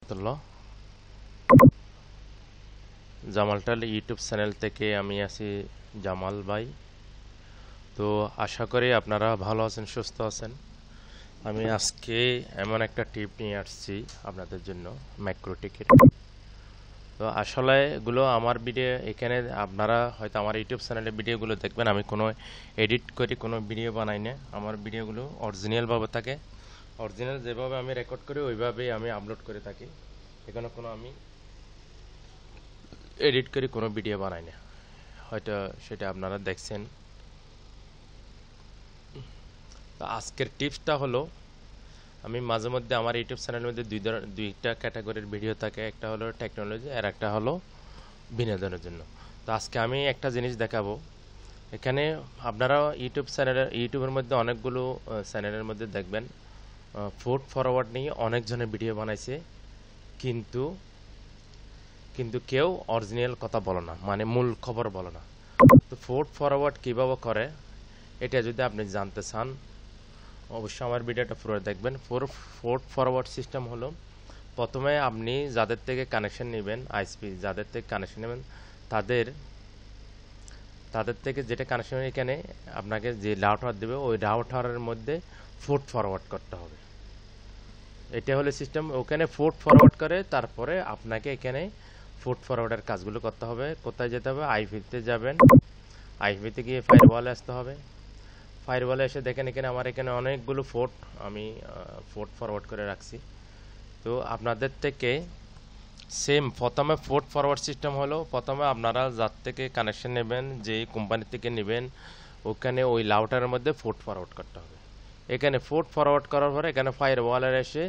রহমতুল্লাহ। জামালটাল YouTube channel থেকে আমি আছি জামাল ভাই। তো আশা করি আপনারা ভালো আছেন, সুস্থ আছেন। আমি আজকে এমন একটা টিপ নিয়ে আসছি আপনাদের জন্য, ম্যাক্রো টিকেট। তো আসলে এগুলো আমার ভিডিও, এখানে আপনারা হয়তো আমার ইউটিউব চ্যানেলে ভিডিওগুলো দেখবেন, আমি কোনো এডিট করে কোনো ভিডিও বানাই না। আমার ভিডিওগুলো অরিজিনালভাবে থাকে, অরিজিনাল যেভাবে আমি রেকর্ড করি ওইভাবেই আমি আপলোড করে থাকি। এখানে কোনো আমি এডিট করে কোনো ভিডিও বানাই না, হয়তো সেটা আপনারা দেখছেন। তো আজকের টিপসটা হলো, আমি মাঝে মধ্যে আমার ইউটিউব চ্যানেলের মধ্যে দুইটা ক্যাটাগরির ভিডিও থাকে, একটা হলো টেকনোলজি আর একটা হলো বিনোদনের জন্য। তো আজকে আমি একটা জিনিস দেখাবো। এখানে আপনারা ইউটিউবের মধ্যে অনেকগুলো চ্যানেলের মধ্যে দেখবেন ফুড ফরওয়ার্ড নিয়ে অনেকজনের ভিডিও বানাইছে, কিন্তু কিন্তু কেউ অরিজিনাল কথা বলে না, মানে মূল খবর বলে না। তো ফুড ফরওয়ার্ড কীভাবে করে এটা যদি আপনি জানতে চান, অবশ্যই আমার ভিডিওটা পুরো দেখবেন। ফুড ফরওয়ার্ড সিস্টেম হলো, প্রথমে আপনি যাদের থেকে কানেকশন নেবেন, আইএসপি যাদের থেকে কানেকশন নেবেন, তাদের তাদের থেকে যেটা কানেকশন, এখানে আপনাকে যে রাউটার দেবে ওই রাউটারের মধ্যে ফুড ফরওয়ার্ড করতে হবে। এটা হলো সিস্টেম। ওখানে ফুড ফরওয়ার্ড করে তারপরে আপনাকে এখানে ফুড ফরওয়ার্ডের কাজগুলো করতে হবে। কোথায় যেতে হবে? আইপিতে যাবেন, আইপিতে গিয়ে ফায়ারওয়ালে আসতে হবে। ফায়ারওয়ালে এসে দেখেন এখানে আমার এখানে অনেকগুলো আমি ফুড ফরওয়ার্ড করে রাখছি। তো আপনাদের থেকে সেম প্রথমে ফুড ফরওয়ার্ড সিস্টেম হলো, প্রথমে আপনারা যার থেকে কানেকশন নেবেন, যেই কোম্পানি থেকে নেবেন, ওখানে ওই লাউটারের মধ্যে ফুড ফরওয়ার্ড করতে হবে। এখানে ফুড ফরওয়ার্ড করার পরে এখানে ফায়ারওয়ালের এসে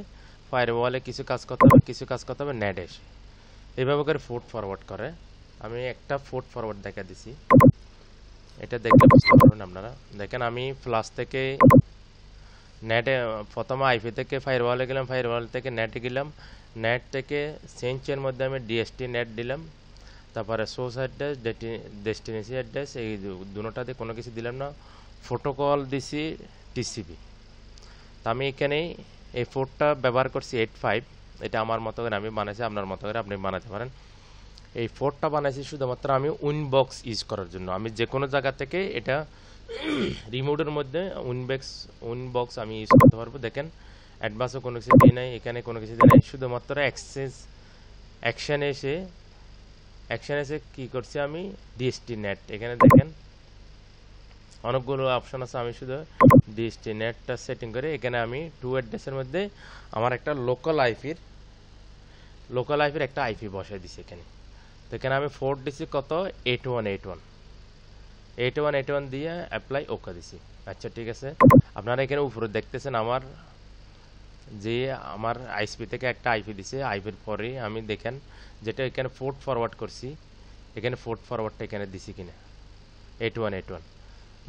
ফায়ারওয়ালে কিছু কাজ করতে হবে, কিছু কাজ করতে হবে নেট এসে। এইভাবে করে ফুড ফরওয়ার্ড করে। আমি একটা ফুড ফরওয়ার্ড দেখা দিছি, এটা দেখলে বুঝতে পারবেন আপনারা। দেখেন আমি ফ্লাশ থেকে নেটে, প্রথমে আইপি থেকে ফায়ারওয়ালে গেলাম, ফায়ারওয়াল থেকে নেটে গেলাম, নেট থেকে সেঞ্চের মধ্যে আমি ডিএসটি নেট দিলাম, তারপরে সোর্স অ্যাড্রেস, ডেস্টিনেশন অ্যাড্রেস, এই দুটোটাতে কোনো কিছু দিলাম না। প্রোটোকল দিছি টিসিপি। তো আমি এখানে এই ফোরটা ব্যবহার করছি 85। এটা আমার মতো করে আমি বানাইছি, আপনার মতো করে আপনি বানাতে পারেন। এই ফোরটা বানাইছি শুধুমাত্র আমি উইনবক্স ইউজ করার জন্য। আমি যে কোনো জায়গা থেকে এটা রিমোটের মধ্যে উইনবক্স আমি ইউজ করতে পারবো। দেখেন অ্যাডভান্সও কোনো কিছু দিয়ে নাই, এখানে কোনো কিছু দিয়ে নাই, শুধুমাত্র অ্যাকশন এসে কী করছি আমি ডিএসটি নেট। এখানে দেখেন অনেকগুলো অপশন আছে, আমি শুধু ডিএসটি নেটটা সেটিং করে এখানে আমি টু অ্যাড্রেসের মধ্যে আমার একটা লোকাল আইপির একটা আইপি বসাই দিছি এখানে। তো এখানে আমি ফোর্ট দিছি কত, 8181 দিয়ে অ্যাপ্লাই ওকে দিছি। আচ্ছা ঠিক আছে, আপনারা এখানে উপরে দেখতেছেন আমার আইএসপি থেকে একটা আইপি দিছে, আইপির পরে আমি দেখেন যেটা এখানে ফোর্ট ফরওয়ার্ড করছি, এখানে ফোর্ট ফরওয়ার্ডটা এখানে দিছি কিনা 8181।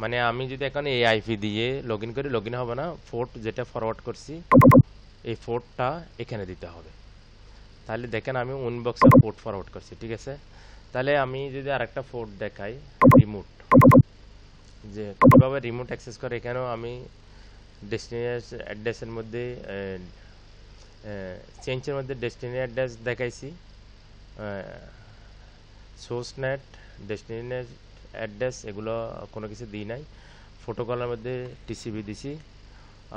মানে আমি যদি এখন এই আইপি দিয়ে লগ ইন করি, লগ ইন হবে না। ফোর্ট যেটা ফরওয়ার্ড করছি এই ফোর্টটা এখানে দিতে হবে। তাহলে দেখেন আমি উইনবক্সে ফোর্ট ফরওয়ার্ড করছি, ঠিক আছে। তাহলে আমি যদি আরেকটা ফোর্ট দেখাই, রিমোট, যে কীভাবে রিমোট অ্যাক্সেস করে, এখানেও আমি ডেস্টিনেশন অ্যাড্রেসের মধ্যে চেঞ্জের মধ্যে ডেস্টিনি অ্যাড্রেস দেখাইছি, সোর্স নেট, ডেস্টিনি অ্যাড্রেস, এগুলো কোনো কিছু দিই নাই। প্রোটোকলের মধ্যে টিসিবি দিছি,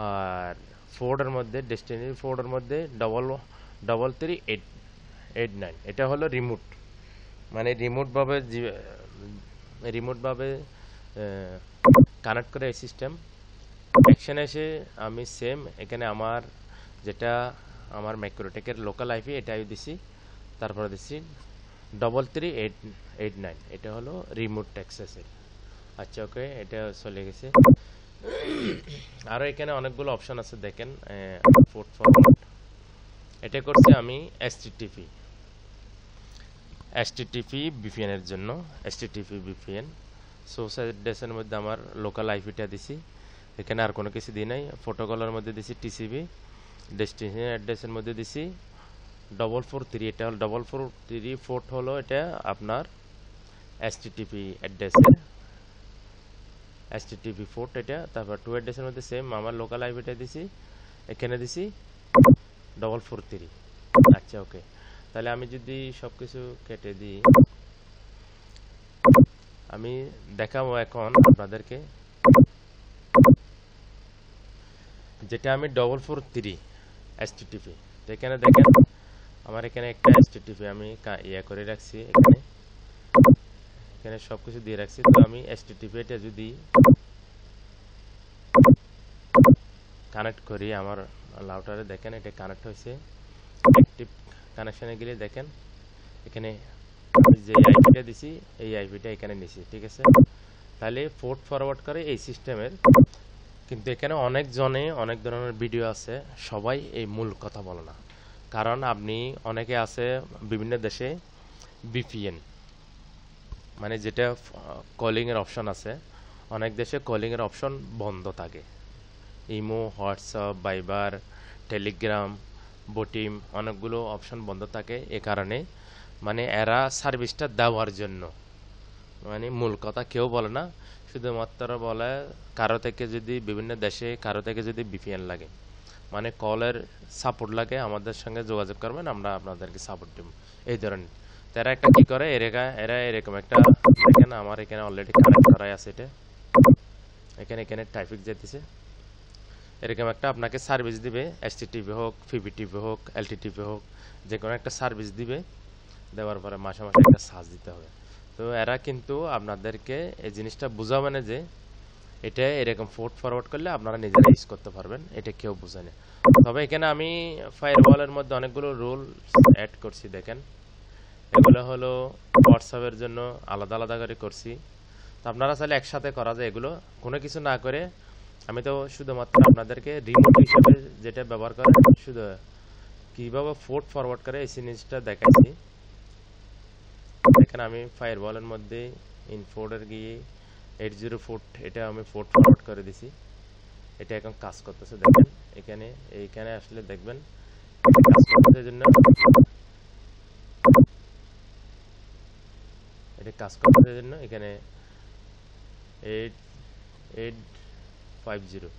আর ফোর্ডের মধ্যে ডেস্টিনি ফোর্ডের মধ্যে 3389। এটা হলো রিমোট, মানে রিমোটভাবে কানেক্ট করে এই সিস্টেম। অ্যাকশন এসে আমি সেম এখানে আমার ম্যাক্রোটেকের লোকাল আইপি এটাই দিছি, তারপরে দিচ্ছি 3389। এটা হলো রিমোট অ্যাক্সেসের। আচ্ছা ওকে, এটা চলে গেছে। আরও এখানে অনেকগুলো অপশন আছে দেখেন। পোর্ট ফরওয়ার্ড এটা করছি আমি এসটিটিপি ভিপিএন এর জন্য। এসটিটিপি ভিপিএন সোর্স অ্যাড্রেসের মধ্যে আমার লোকাল আইপিটা দিছি, এখানে আর কোনো কিছু দিই নাই। প্রোটোকলের মধ্যে দিছি টিসিবি, ডেস্টিনেশন অ্যাড্রেসের মধ্যে দিছি 443। এটা হল 443 ফোর্ট হলো এটা আপনার এসটিটিপি অ্যাড্রেসের এসটিটিপি ফোর্ট এটা। তারপর টু অ্যাড্রেসের মধ্যে সেম আমার লোকাল আইপিটা দিছি, এখানে দিছি 443। আচ্ছা ওকে, তাহলে আমি যদি সবকিছু কেটে দিই, আমি দেখাবো এখন আপনাদেরকে যেটা আমি 443 এসটিটিপি। এখানে দেখেন আমার এখানে একটা এসটিটিপি আমি ইয়ে করে রাখছি, এখানে এখানে সবকিছু দিয়ে রাখছি। তো আমি এসটিটিপি এটা যদি কানেক্ট করি আমার রাউটারে, দেখেন এটা কানেক্ট হয়েছে। অ্যাক্টিভ কানেকশনে গেলে দেখেন এখানে আমি যে আইপিটা দিছি এই আইপিটা এখানে নিছি, ঠিক আছে। তাহলে পোর্ট ফরওয়ার্ড করে এই সিস্টেমের, কিন্তু এখানে অনেক জনে অনেক ধরনের ভিডিও আছে, সবাই এই মূল কথা বলে না। কারণ আপনি অনেকে আছে বিভিন্ন দেশে বিপিএন, মানে যেটা কলিংয়ের অপশন আছে, অনেক দেশে কলিংয়ের অপশন বন্ধ থাকে। ইমো, হোয়াটসঅ্যাপ, ভাইবার, টেলিগ্রাম, বটিম অনেকগুলো অপশন বন্ধ থাকে। এ কারণে মানে এরা সার্ভিসটা দেওয়ার জন্য, মানে মূল কথা কেউ বলে না, শুধুমাত্র বলে কারো থেকে যদি বিভিন্ন দেশে কারো থেকে যদি বিপিএন লাগে, মানে কলের সাপোর্ট লাগে, আমাদের সঙ্গে যোগাযোগ করবেন, আমরা আপনাদেরকে সাপোর্ট দেব, এই ধরনের। তারা একটা কি করে, এরা এরকম একটা, দেখেন আমার এখানে অলরেডি কানেক্ট করাই আছে, এটা এখানে এখানে ট্রাফিক যেতেছে, এরকম একটা আপনাকে সার্ভিস দিবে। এসটিটিপি হোক, পিপিটিপি হোক, এলটিটিপি হোক, যে কোনো একটা সার্ভিস দিবে, দেওয়ার পরে মাসে মাসে একটা চার্জ দিতে হবে। তো এরা কিন্তু আপনাদেরকে এই জিনিসটা বুঝাবে না যে এটা এরকম পোর্ট ফরওয়ার্ড করলে আপনারা নিজেরা ইউজ করতে পারবেন, এটা কেউ বুঝে না। তবে এখানে আমি ফায়ারওয়ালের মধ্যে অনেকগুলো রুল অ্যাড করছি, দেখেন এগুলো হলো হোয়াটসঅ্যাপের জন্য আলাদা আলাদা করে করছি। তো আপনারা চাইলে একসাথে করা যায় এগুলো, কোনো কিছু না করে। আমি তো শুধুমাত্র আপনাদেরকে রিমোট হিসেবে যেটা ব্যবহার করে, শুধু কীভাবে পোর্ট ফরওয়ার্ড করে এই জিনিসটা দেখাইছি। দেখেন আমি ফায়ারওয়ালের মধ্যে ইনফোর্ডের গিয়ে 804 এটা আমি পোর্ট ফরওয়ার্ড করে দিছি, এটা এখন কাজ করতেছে। দেখেন এখানে এইখানে আসলে দেখবেন এটা কাজ করতেছে, জন্য এটা কাজ করতেছে জন্য এখানে 8850,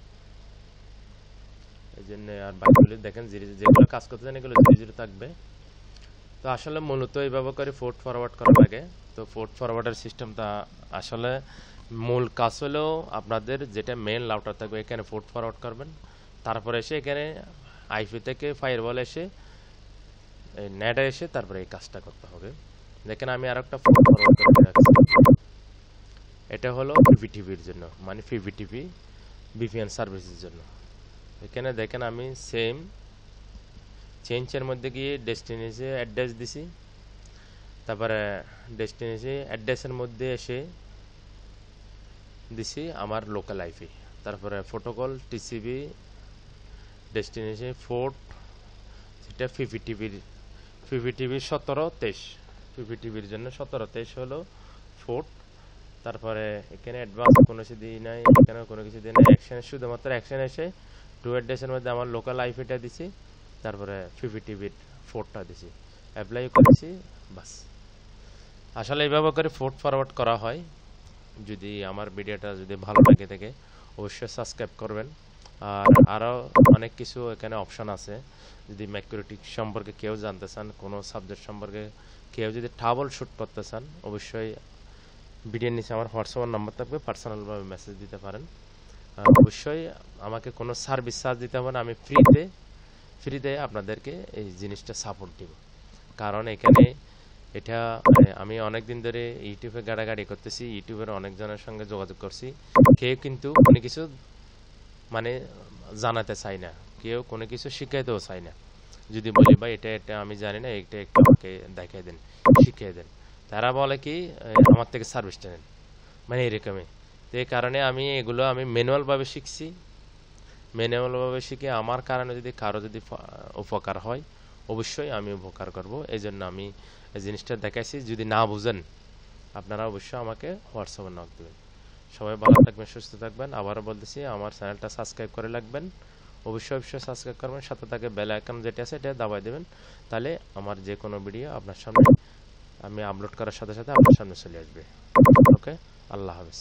এই জন্য। আর বাকিগুলো দেখেন যেগুলো কাজ করতেছেন এগুলো 00 থাকবে। তো আসলে মূলত এইভাবে করে পোর্ট ফরওয়ার্ড করা লাগে। তো পোর্ট ফরওয়ার্ডের সিস্টেমটা আসলে মূল কাজ হলো আপনাদের যেটা মেইন রাউটার থাকবে এখানে পোর্ট ফরওয়ার্ড করবেন, তারপরে এসে এখানে আইপি থেকে ফায়ারওয়াল এসে নেটে এসে তারপরে এই কাজটা করতে হবে। দেখেন আমি আরেকটা পোর্ট ফরওয়ার্ড করে রাখছি, এটা হলো পিপিটিভির জন্য, মানে পিপিটিভি ভিপিএন সার্ভিসের জন্য। এখানে দেখেন আমি সেম চেঞ্জের মধ্যে গিয়ে ডেস্টিনেশনে অ্যাড্রেস দিছি, তারপরে ডেস্টিনেশনে অ্যাড্রেসের মধ্যে এসে দিছি আমার লোকাল আইপি, তারপরে প্রোটোকল টিসিপি ডেস্টিনেশন পোর্ট, সেটা পিপিটিভির 1723, পিপিটিভির জন্য 1723 হলো পোর্ট। তারপরে এখানে অ্যাডভান্স কোনো কিছু দিই নাই, এখানেও কোনো কিছু দিই নাই, অ্যাকশন শুধুমাত্র অ্যাকশন এসে টু অ্যাড্রেসের মধ্যে আমার লোকাল আইপিটা দিছি, তারপরে পিপিটিভির পোর্টটা দিছি, অ্যাপ্লাই করেছি, বাস। আসলে এইভাবে করে পোর্ট ফরওয়ার্ড করা হয়। যদি আমার ভিডিওটা যদি ভালো লাগে থাকে অবশ্যই সাবস্ক্রাইব করবেন। আর আরও অনেক কিছু এখানে অপশন আছে, যদি ম্যাক্রোটিক সম্পর্কে কেউ জানতে চান, কোনো সাবজেক্ট সম্পর্কে কেউ যদি ট্রাবল শুট করতে চান, অবশ্যই ভিডিওর নিচে আমার হোয়াটসঅ্যাপ নাম্বার থাকবে, পার্সোনালভাবে মেসেজ দিতে পারেন। অবশ্যই আমাকে কোনো সার্ভিস চার্জ দিতে হবে না, আমি ফ্রিতে আপনাদেরকে এই জিনিসটা সাপোর্ট দিব। কারণ এখানে এটা আমি অনেক দিন ধরে ইউটিউবে গাড়াগাড়ি করতেছি, ইউটিউবের অনেকজনের সঙ্গে যোগাযোগ করছি, কেউ কিন্তু কোনো কিছু মানে জানাতে চাই না, কেউ কোনো কিছু শিখাইতেও চাই না। যদি বলি ভাই এটা এটা আমি জানি না, এটা একটু আমাকে দেখাই দেন, শিখিয়ে দেন, তারা বলে কি আমার থেকে সার্ভিসটা নেন, মানে এরকমই। তো এই কারণে আমি এগুলো আমি ম্যানুয়ালভাবে শিখছি, ম্যানুয়ালভাবে শিখে আমার কারণে যদি কারো যদি উপকার হয় অবশ্যই আমি উপকার করব, এই জন্য আমি এই জিনিসটা দেখাইছি। যদি না বুঝেন আপনারা অবশ্যই আমাকে হোয়াটসঅ্যাপে নক দেবেন। সবাই ভালো থাকবেন, সুস্থ থাকবেন। আবারও বলতেছি আমার চ্যানেলটা সাবস্ক্রাইব করে রাখবেন, অবশ্যই সাবস্ক্রাইব করবেন, সাথে থাকে বেল আইকন যেটা আছে এটা দাবাই দেবেন, তাহলে আমার যে কোনো ভিডিও আপনার সামনে আমি আপলোড করার সাথে সাথে আপনার সামনে চলে আসবে। ওকে, আল্লাহ হাফেজ।